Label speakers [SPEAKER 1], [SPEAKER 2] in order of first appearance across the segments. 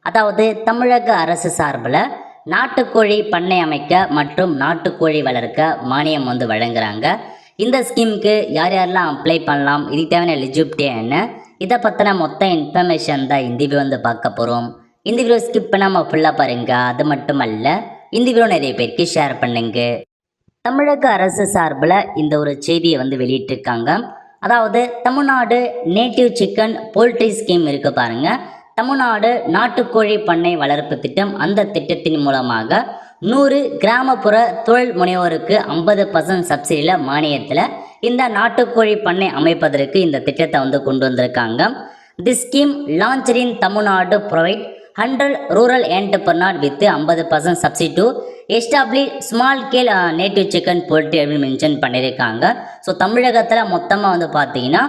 [SPEAKER 1] அதாவது தமிழக அரசு சார்பில் நாட்டுக்கோழி பண்ணை அமைக்க மற்றும் நாட்டுக்கோழி வளர்க்க மானியம் வழங்குறாங்க. இந்த ஸ்கீமுக்கு யார் யாரெல்லாம் அப்ளை பண்ணலாம், இதுக்கு தேவையான எலிஜிபிலிட்டி என்ன, இதை பற்றின மொத்த இன்ஃபர்மேஷன் தான் இந்த வீடியோ பார்க்க போகிறோம். இந்த வீடியோ ஸ்கிப் பண்ணாமல் ஃபுல்லாக பாருங்க. அது மட்டுமல்ல, இந்த வீடியோ நிறைய பேருக்கு ஷேர் பண்ணுங்க. தமிழக அரசு சார்பில் இந்த ஒரு செய்தியை வெளியிட்டிருக்காங்க. அதாவது Tamil Nadu native chicken poultry scheme இருக்குது பாருங்கள். தமிழ்நாடு நாட்டுக்கோழி பண்ணை வளர்ப்பு திட்டம். அந்த திட்டத்தின் மூலமாக 100 கிராமப்புற தொழில் முனைவோருக்கு 50% சப்சிடியில் மானியத்தில் இந்த நாட்டுக்கோழி பண்ணை அமைப்பதற்கு இந்த திட்டத்தை கொண்டு வந்திருக்காங்க. தி scheme launch in Tamil Nadu provide 100 rural entrepreneur with 50% subsidy to establish small scale native chicken poultry அப்படின்னு மென்ஷன் பண்ணியிருக்காங்க. ஸோ தமிழகத்தில் மொத்தமாக பார்த்தீங்கன்னா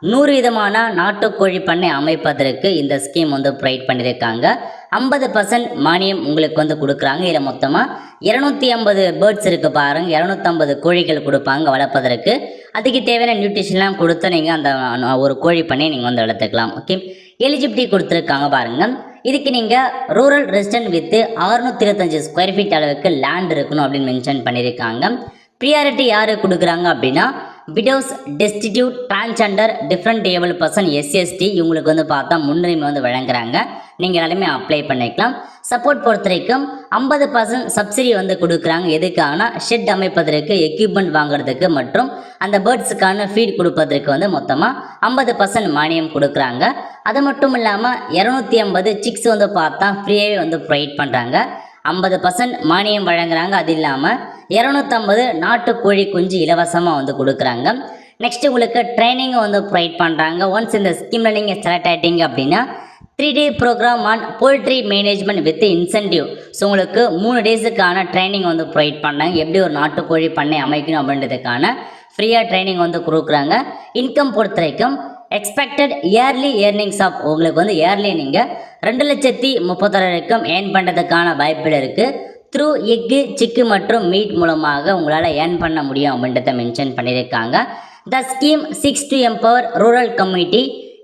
[SPEAKER 1] 100 விதமான நாட்டுக்கோழி பண்ணை அமைப்பதற்கு இந்த ஸ்கீம் ப்ரொவைட் பண்ணியிருக்காங்க. 50% மானியம் உங்களுக்கு கொடுக்குறாங்க. இதில் மொத்தமாக 250 பேர்ட்ஸ் இருக்குது பாருங்கள். 250 கோழிகள் கொடுப்பாங்க வளர்ப்பதற்கு. அதுக்கு தேவையான நியூட்ரிஷன்லாம் கொடுத்து நீங்கள் அந்த ஒரு கோழி பண்ணை நீங்கள் வளர்த்துக்கலாம். ஓகே, எலிஜிபிலிட்டி கொடுத்துருக்காங்க பாருங்கள். இதுக்கு நீங்கள் rural resident with 625 square feet அளவுக்கு லேண்ட் இருக்கணும் அப்படின்னு மென்ஷன் பண்ணியிருக்காங்க. ப்ரியாரிட்டி யார் கொடுக்குறாங்க அப்படின்னா widows, destitute, transgender, different able person, SST இவங்களுக்கு பார்த்தா முன்னுரிமை வழங்குறாங்க. நீங்கள் எல்லாருமே அப்ளை பண்ணிக்கலாம். சப்போர்ட் பொறுத்த வரைக்கும் 50% சப்சிடி கொடுக்குறாங்க. எதுக்காகனா ஷெட் அமைப்பதற்கு, எக்யூப்மெண்ட் வாங்குறதுக்கு மற்றும் அந்த பேர்ட்ஸுக்கான ஃபீட் கொடுப்பதற்கு மொத்தமாக 50% மானியம் கொடுக்குறாங்க. அது மட்டும் இல்லாமல் 250 சிக்ஸ் பார்த்தா ஃப்ரீயாகவே ப்ரொவைட் பண்ணுறாங்க. 50% மானியம் வழங்குறாங்க. அது இல்லாமல் 250 நாட்டுக்கோழி குஞ்சு இலவசமாக கொடுக்குறாங்க. நெக்ஸ்ட் உங்களுக்கு ட்ரைனிங்கும் ப்ரொவைட் பண்ணுறாங்க. ஒன்ஸ் இந்த ஸ்கீமில் நீங்கள் செலக்ட் ஆகிட்டீங்க அப்படின்னா 3 day programme on poultry management with incentive. So உங்களுக்கு 3 டேஸுக்கான ட்ரைனிங் ப்ரொவைட் பண்ணுறாங்க. எப்படி ஒரு நாட்டுக்கோழி பண்ணை அமைக்கணும் அப்படின்றதுக்கான ஃப்ரீயாக ட்ரைனிங் கொடுக்குறாங்க. இன்கம் பொறுத்த வரைக்கும் எக்ஸ்பெக்டட் இயர்லி ஏர்னிங்ஸ் ஆஃப் உங்களுக்கு இயர்லி நீங்கள் 2,30,000 ஏர்ன் பண்ணுறதுக்கான வாய்ப்புகள் இருக்குது. த்ரூ எக்கு, சிக்கு மற்றும் மீட் மூலமாக உங்களால் ஏர்ன் பண்ண முடியும் அப்படின்றத மென்ஷன் பண்ணியிருக்காங்க. த scheme 6 to empower rural community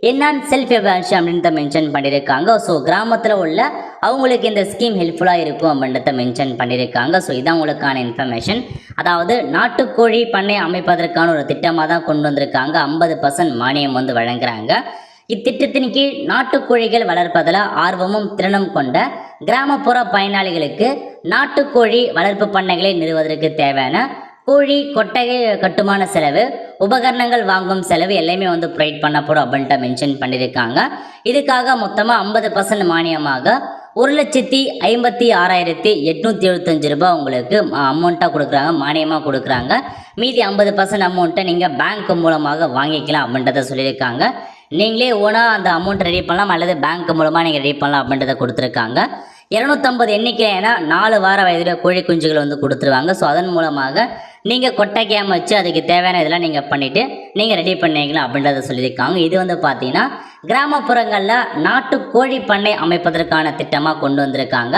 [SPEAKER 1] என்னன்னு செல்ஃப் எவால்யூஷன் அப்படின்றத மென்ஷன் பண்ணியிருக்காங்க. ஸோ கிராமத்தில் உள்ள அவங்களுக்கு இந்த ஸ்கீம் ஹெல்ப்ஃபுல்லாக இருக்கும் அப்படின்றத மென்ஷன் பண்ணியிருக்காங்க. ஸோ இதான் உங்களுக்கான இன்ஃபர்மேஷன். அதாவது நாட்டுக்கோழி பண்ணை அமைப்பதற்கான ஒரு திட்டமாக தான் கொண்டு வந்திருக்காங்க. 50% மானியம் வழங்குறாங்க. இத்திட்டத்தின் கீழ் நாட்டுக்கோழிகள் வளர்ப்பதில் ஆர்வமும் திறனும் கொண்ட கிராமப்புற பயனாளிகளுக்கு நாட்டுக்கோழி வளர்ப்பு பண்ணைகளை நிறுவுவதற்கு தேவையான கோழி கொட்டகை கட்டுமான செலவு, உபகரணங்கள் வாங்கும் செலவு எல்லாமே ப்ரொவைட் பண்ணப்படும் அப்படின்ட்டு மென்ஷன் பண்ணியிருக்காங்க. இதுக்காக மொத்தமாக 50% மானியமாக 1,56,875 ரூபாய் உங்களுக்கு அமௌண்ட்டாக கொடுக்குறாங்க, மானியமாக கொடுக்குறாங்க. மீதி 50% அமௌண்ட்டை நீங்கள் பேங்க் மூலமாக வாங்கிக்கலாம் அப்படின்றத சொல்லியிருக்காங்க. நீங்களே ஓனாக அந்த அமௌண்ட் ரெடி பண்ணலாம் அல்லது பேங்க் மூலமாக நீங்கள் ரெடி பண்ணலாம் அப்படின்றத கொடுத்துருக்காங்க. 250 எண்ணிக்கை, ஏன்னா 4 வார வயதில் கோழி குஞ்சுகள் கொடுத்துருவாங்க. ஸோ அதன் மூலமாக நீங்கள் கொட்டைக்கு அமைச்சு அதுக்கு தேவையான இதெல்லாம் நீங்கள் பண்ணிவிட்டு நீங்கள் ரெடி பண்ணிக்கலாம் அப்படின்றத சொல்லியிருக்காங்க. இது பார்த்தீங்கன்னா கிராமப்புறங்களில் நாட்டுக்கோழி பண்ணை அமைப்பதற்கான திட்டமாக கொண்டு வந்திருக்காங்க.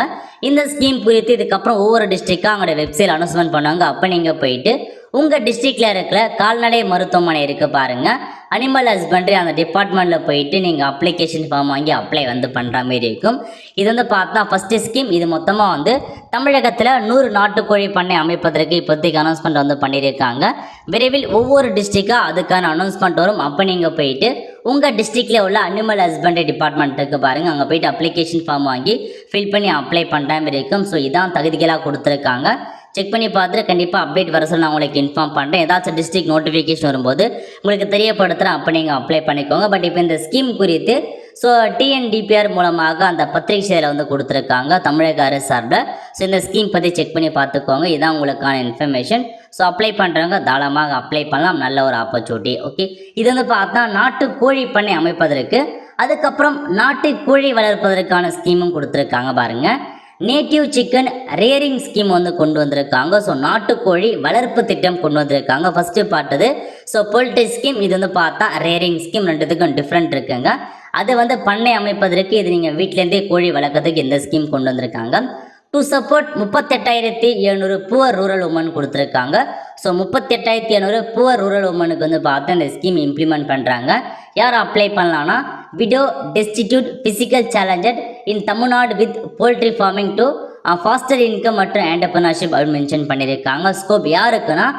[SPEAKER 1] இந்த ஸ்கீம் குறித்து இதுக்கப்புறம் ஒவ்வொரு டிஸ்ட்ரிக்டாக அவங்களோட வெப்சைட் அனௌன்ஸ்மெண்ட் பண்ணுவாங்க. அப்போ நீங்கள் போயிட்டு உங்கள் டிஸ்ட்ரிக்டில் இருக்கிற கால்நடை மருத்துவமனை இருக்குது பாருங்கள், அனிமல் ஹஸ்பண்ட்ரி, அந்த டிபார்ட்மெண்ட்டில் போயிட்டு நீங்கள் அப்ளிகேஷன் ஃபார்ம் வாங்கி அப்ளை பண்ணுற மாதிரி இருக்கும். இது பார்த்தா ஃபஸ்ட்டு ஸ்கீம். இது மொத்தமாக தமிழகத்தில் 100 நாட்டுக்கோழி பண்ணை அமைப்பதற்கு இப்போதைக்கு அனௌன்ஸ்மெண்ட் பண்ணியிருக்காங்க. விரைவில் ஒவ்வொரு டிஸ்ட்ரிக்டாக அதுக்கான அனௌன்ஸ்மெண்ட் வரும். அப்போ நீங்கள் போயிட்டு உங்கள் டிஸ்ட்ரிக்டில் உள்ள அனிமல் ஹஸ்பண்ட்ரி டிபார்ட்மெண்ட் இருக்குது பாருங்கள், அங்கே போயிட்டு அப்ளிகேஷன் ஃபார்ம் வாங்கி ஃபில் பண்ணி அப்ளை பண்ணுற மாதிரி இருக்கும். ஸோ இதான் தகுதிகளாக கொடுத்துருக்காங்க. செக் பண்ணி பார்த்துட்டு கண்டிப்பாக அப்டேட் வர சொல்லி நான் உங்களுக்கு இன்ஃபார்ம் பண்ணுறேன். ஏதாச்சும் டிஸ்ட்ரிக்ட் நோட்டிஃபிகேஷன் வரும்போது உங்களுக்கு தெரியப்படுத்துகிறேன். அப்போ நீங்கள் அப்ளை பண்ணிக்கோங்க. பட் இப்போ இந்த ஸ்கீம் குறித்து ஸோ டிஎன்டிபிஆர் மூலமாக அந்த பத்திரிகை சேவையில் கொடுத்துருக்காங்க தமிழக அரசு சார்பில். ஸோ இந்த ஸ்கீம் பற்றி செக் பண்ணி பார்த்துக்கோங்க. இதான் உங்களுக்கான இன்ஃபர்மேஷன். ஸோ அப்ளை பண்ணுறவங்க தாராளமாக அப்ளை பண்ணலாம். நல்ல ஒரு ஆப்பர்ச்சுனிட்டி. ஓகே, இது பார்த்தா நாட்டுக்கோழி பண்ணை அமைப்பதற்கு, அதுக்கப்புறம் நாட்டுக்கோழி வளர்ப்பதற்கான ஸ்கீமும் கொடுத்துருக்காங்க பாருங்கள். நேட்டிவ் சிக்கன் ரேரிங் ஸ்கீம் கொண்டு வந்திருக்காங்க. ஸோ நாட்டுக்கோழி வளர்ப்பு திட்டம் கொண்டு வந்திருக்காங்க. ஃபஸ்ட்டு பார்த்தது ஸோ போல்ட்ரி ஸ்கீம். இது பார்த்தா ரேரிங் ஸ்கீம். ரெண்டுத்துக்கும் டிஃப்ரெண்ட் இருக்குங்க. அது பண்ணை அமைப்பதற்கு, இது நீங்கள் வீட்டிலேருந்தே கோழி வளர்க்கறதுக்கு இந்த ஸ்கீம் கொண்டு வந்திருக்காங்க. To support 38,700 poor rural woman கொடுத்துருக்காங்க. ஸோ 38,700 புவர் ரூரல் உமனுக்கு வந்து பார்த்து இந்த ஸ்கீம் இம்ப்ளிமெண்ட் பண்ணுறாங்க. யார் அப்ளை பண்ணலான்னா widow destitute physical challenged in Tamil Nadu with poultry farming to foster income மற்றும் என்டர்பிரினர்ஷிப் அப்படின்னு மென்ஷன் பண்ணியிருக்காங்க. ஸ்கோப் யாருக்குன்னா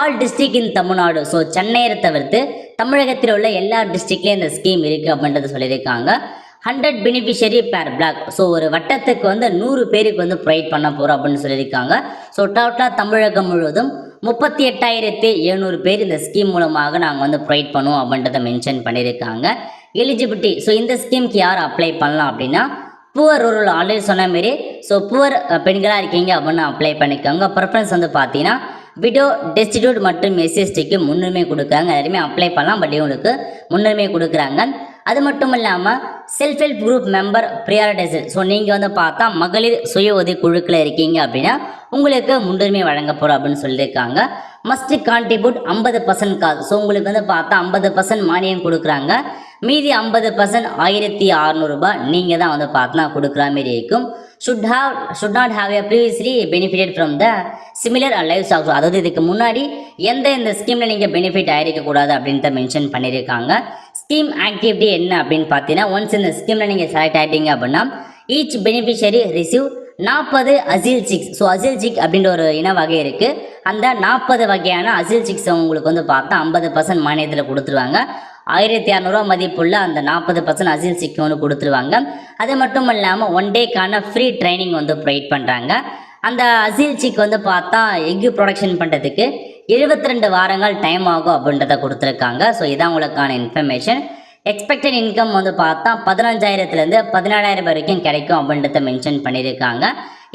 [SPEAKER 1] all district in Tamil Nadu. So சென்னையை தவிர்த்து தமிழகத்தில் உள்ள எல்லா டிஸ்ட்ரிக்ட்லேயும் இந்த ஸ்கீம் இருக்குது அப்படின்றத சொல்லியிருக்காங்க. 100 பெனிஃபிஷரி பேர் பிளாக். ஸோ ஒரு வட்டத்துக்கு வந்து 100 பேருக்கு வந்து ப்ரொவைட் பண்ண போகிறோம் அப்படின்னு சொல்லியிருக்காங்க. ஸோ டோட்டலாக தமிழகம் முழுவதும் 38,700 பேர் இந்த ஸ்கீம் மூலமாக நாங்கள் வந்து ப்ரொவைட் பண்ணுவோம் அப்படின்றத மென்ஷன் பண்ணியிருக்காங்க. எலிஜிபிலிட்டி, ஸோ இந்த ஸ்கீம்க்கு யார் அப்ளை பண்ணலாம் அப்படின்னா புவர் ரூரல் ஆல்ரெடி சொன்ன மாரி ஸோ புவர் பெண்களாக இருக்கீங்க அப்படின்னு அப்ளை பண்ணிக்கோங்க. ப்ரிஃபரன்ஸ் வந்து பார்த்தீங்கன்னா விடோ டெஸ்டிடியூட் மற்றும் எஸ்சிஎஸ்டிக்கு முன்னுரிமை கொடுக்குறாங்க. எல்லாருமே அப்ளை பண்ணலாம், பட் இவங்களுக்கு முன்னுரிமை கொடுக்குறாங்க. அது மட்டும் இல்லாமல் self help group member prioritiser. So நீங்கள் வந்து பார்த்தா மகளிர் சுய உதவி குழுக்களில் இருக்கீங்க அப்படின்னா உங்களுக்கு முன்னுரிமை வழங்க போகிறோம் அப்படின்னு சொல்லியிருக்காங்க. மஸ்ட் கான்ட்ரிபியூட் 50% காசு. ஸோ உங்களுக்கு வந்து பார்த்தா 50% மானியம் கொடுக்குறாங்க. மீதி 50% 1,600 ரூபாய் நீங்கள் தான் வந்து பார்த்தா கொடுக்குற மாதிரி இருக்கும். should not have a previously benefited from the similar livestock. அதாவது இதுக்கு முன்னாடி இந்த ஸ்கீமில் நீங்கள் பெனிஃபிட் ஆகிருக்கக்கூடாது அப்படின்ட்டு மென்ஷன் பண்ணியிருக்காங்க. ஸ்கீம் ஆக்டிவிட்டி என்ன அப்படின்னு பார்த்தீங்கன்னா ஒன்ஸ் இந்த ஸ்கீமில் நீங்கள் செலக்ட் ஆகிட்டீங்க அப்படின்னா each beneficiary receive 40 Aseel chicks. So Aseel chick அப்படின்ற ஒரு இன வகை இருக்குது. அந்த 40 வகையான அசில் சிக்ஸ் உங்களுக்கு வந்து பார்த்தா 50% மானியத்தில் கொடுத்துருவாங்க. 1,600 மதிப்புள்ள அந்த 40% அசில் சிக் ஒன்று கொடுத்துருவாங்க. அது மட்டும் இல்லாமல் 1 டேக்கான ஃப்ரீ ட்ரைனிங் வந்து ப்ரொவைட் பண்ணுறாங்க. அந்த அசில் சிக் வந்து பார்த்தா எக்கு ப்ரொடக்ஷன் பண்ணுறதுக்கு 72 வாரங்கள் டைம் ஆகும் அப்படின்றத கொடுத்துருக்காங்க. ஸோ இதான் உங்களுக்கான இன்ஃபர்மேஷன். எக்ஸ்பெக்டட் இன்கம் வந்து பார்த்தா 15,000 17,000 வரைக்கும் கிடைக்கும் அப்படின்றத மென்ஷன் பண்ணியிருக்காங்க.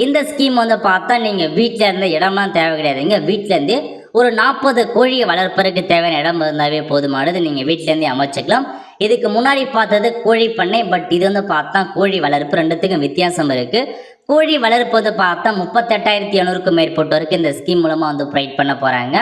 [SPEAKER 1] இந்த ஸ்கீம் வந்து பார்த்தா நீங்கள் வீட்டில் இருந்த இடம்லாம் தேவை கிடையாதுங்க. வீட்டிலேருந்து ஒரு 40 கோழியை வளர்ப்பதற்கு தேவையான இடம் இருந்தாவே போதுமானது. நீங்கள் வீட்டிலேருந்தே அமைச்சிக்கலாம். இதுக்கு முன்னாடி பார்த்தது கோழி பண்ணை, பட் இது வந்து பார்த்தா கோழி வளர்ப்பு, ரெண்டுத்துக்கும் வித்தியாசம் இருக்குது. கோழி வளர்ப்பது பார்த்தா 38,700க்கும் மேற்பட்டோருக்கு இந்த ஸ்கீம் மூலமாக வந்து ப்ரொவைட் பண்ண போகிறாங்க.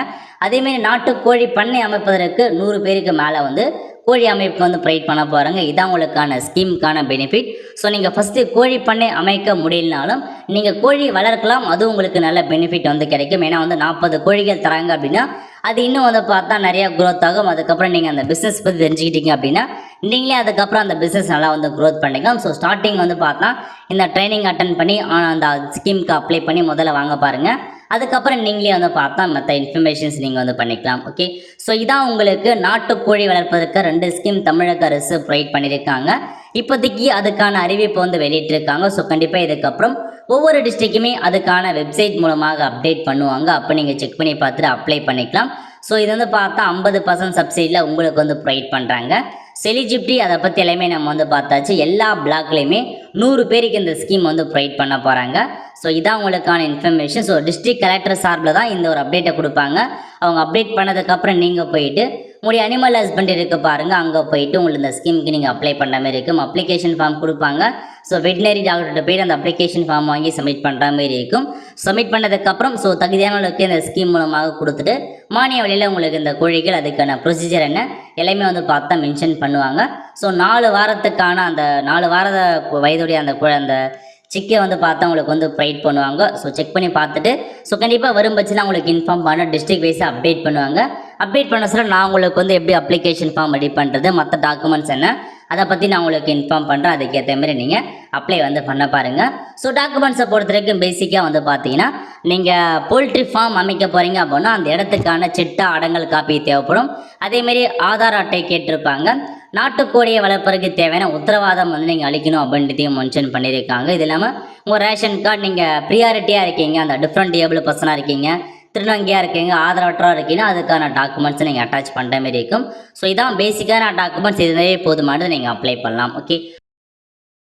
[SPEAKER 1] அதேமாரி நாட்டு கோழி பண்ணை அமைப்பதற்கு 100 பேருக்கு மேலே வந்து கோழி அமைப்பு வந்து ப்ரொவைட் பண்ண போகிறாங்க. இதான் உங்களுக்கான ஸ்கீமுக்கான பெனிஃபிட். ஸோ நீங்கள் ஃபஸ்ட்டு கோழி பண்ணை அமைக்க முடியலனாலும் நீங்கள் கோழி வளர்க்கலாம், அதுவும் உங்களுக்கு நல்ல பெனிஃபிட் வந்து கிடைக்கும். ஏன்னா வந்து 40 கோழிகள் தராங்க அப்படின்னா அது இன்னும் வந்து பார்த்தா நிறையா க்ரோத் ஆகும். அதுக்கப்புறம் நீங்கள் அந்த பிஸ்னஸ் பற்றி தெரிஞ்சுக்கிட்டீங்க அப்படின்னா நீங்களே அதுக்கப்புறம் அந்த பிஸ்னஸ் நல்லா வந்து க்ரோத் பண்ணிக்கலாம். ஸோ ஸ்டார்டிங் வந்து பார்த்தா இந்த ட்ரைனிங் அட்டன் பண்ணி அந்த ஸ்கீமுக்கு அப்ளை பண்ணி முதல்ல வாங்க பாருங்கள். அதுக்கப்புறம் நீங்களே வந்து பார்த்தா மற்ற இன்ஃபர்மேஷன்ஸ் நீங்கள் வந்து பண்ணிக்கலாம். ஓகே, ஸோ இதான் உங்களுக்கு நாட்டுக்கோழி வளர்ப்பதற்கு 2 ஸ்கீம் தமிழக அரசு ப்ரொவைட் பண்ணியிருக்காங்க. இப்போதைக்கு அதுக்கான அறிவிப்பு வந்து வெளியிட்டிருக்காங்க. ஸோ கண்டிப்பாக இதுக்கப்புறம் ஒவ்வொரு டிஸ்ட்ரிக்ட்டுமே அதுக்கான வெப்சைட் மூலமாக அப்டேட் பண்ணுவாங்க. அப்போ நீங்கள் செக் பண்ணி பார்த்துட்டு அப்ளை பண்ணிக்கலாம். ஸோ இது வந்து பார்த்தா 50% சப்சிடியில் உங்களுக்கு வந்து ப்ரொவைட் பண்ணுறாங்க. எலிஜிபிலிட்டி அதை பற்றி எல்லாமே நம்ம வந்து பார்த்தாச்சு. எல்லா பிளாக்லேயுமே 100 பேருக்கு இந்த ஸ்கீம் வந்து ப்ரொவைட் பண்ண போகிறாங்க. ஸோ இதான் உங்களுக்கான இன்ஃபர்மேஷன். ஸோ டிஸ்ட்ரிக்ட் கலெக்டர் சார்பில் தான் இந்த ஒரு அப்டேட்டை கொடுப்பாங்க. அவங்க அப்டேட் பண்ணதுக்கப்புறம் நீங்கள் போயிட்டு உங்களுடைய அனிமல் ஹஸ்பண்டரி இருக்க பாருங்கள், அங்கே போயிட்டு உங்களுக்கு இந்த ஸ்கீமுக்கு நீங்கள் அப்ளை பண்ணுற மாதிரி இருக்கும். அப்ளிகேஷன் ஃபார்ம் கொடுப்பாங்க. ஸோ வெட்டினரி டாக்டர்கிட்ட போய்ட்டு அந்த அப்ளிகேஷன் ஃபார்ம் வாங்கி சப்மிட் பண்ணுற மாதிரி இருக்கும். சப்மிட் பண்ணதுக்கப்புறம் ஸோ தகுதியானவர்களுக்கு இந்த ஸ்கீம் மூலமாக கொடுத்துட்டு மானிய வழியில் உங்களுக்கு இந்த கோழிகள் அதுக்கான ப்ரொசீஜர் என்ன எல்லாமே வந்து பார்த்தா மென்ஷன் பண்ணுவாங்க. ஸோ 4 வாரத்துக்கான அந்த 4 வார வயதுடைய அந்த சிக்கை வந்து பார்த்தா உங்களுக்கு வந்து ப்ரைட் பண்ணுவாங்க. ஸோ செக் பண்ணி பார்த்துட்டு ஸோ கண்டிப்பாக வரும் பட்சத்தில் உங்களுக்கு இன்ஃபார்ம் பண்ண டிஸ்ட்ரிக்ட் வைஸாக அப்டேட் பண்ணுவாங்க. அப்டேட் பண்ண சொல்ல நான் உங்களுக்கு வந்து எப்படி அப்ளிகேஷன் ஃபார்ம் ரெடி பண்ணுறது, மற்ற டாக்குமெண்ட்ஸ் என்ன அதை பற்றி நான் உங்களுக்கு இன்ஃபார்ம் பண்ணுறேன். அதுக்கேற்ற மாதிரி நீங்கள் அப்ளை வந்து பண்ண பாருங்கள். ஸோ டாக்குமெண்ட்ஸை பொறுத்த வரைக்கும் பேசிக்காக வந்து பார்த்தீங்கன்னா நீங்கள் போல்ட்ரி ஃபார்ம் அமைக்க போகிறீங்க அப்படின்னா அந்த இடத்துக்கான சிட்டா அடங்கல் காப்பி தேவைப்படும். அதேமாரி ஆதார் அட்டை கேட்டிருப்பாங்க. நாட்டுக்கோழியை வளர்ப்பதற்கு தேவையான உத்தரவாதம் வந்து நீங்கள் அளிக்கணும் அப்படின்றதையும் மென்ஷன் பண்ணியிருக்காங்க. இது இல்லாமல் உங்கள் ரேஷன் கார்டு நீங்கள் ப்ரியாரிட்டியாக இருக்கீங்க, அந்த டிஃப்ரெண்ட் ஏபிள் பர்சனாக இருக்கீங்க, திருநங்கையாக இருக்கீங்க, ஆதரவற்றா இருக்கீங்கன்னா அதுக்கான டாக்குமெண்ட்ஸை நீங்கள் அட்டாச் பண்ணுற மாதிரி இருக்கும். ஸோ இதான் பேசிக்கான டாக்குமெண்ட்ஸ், இதுவே போதுமானது நீங்கள் அப்ளை பண்ணலாம். ஓகே.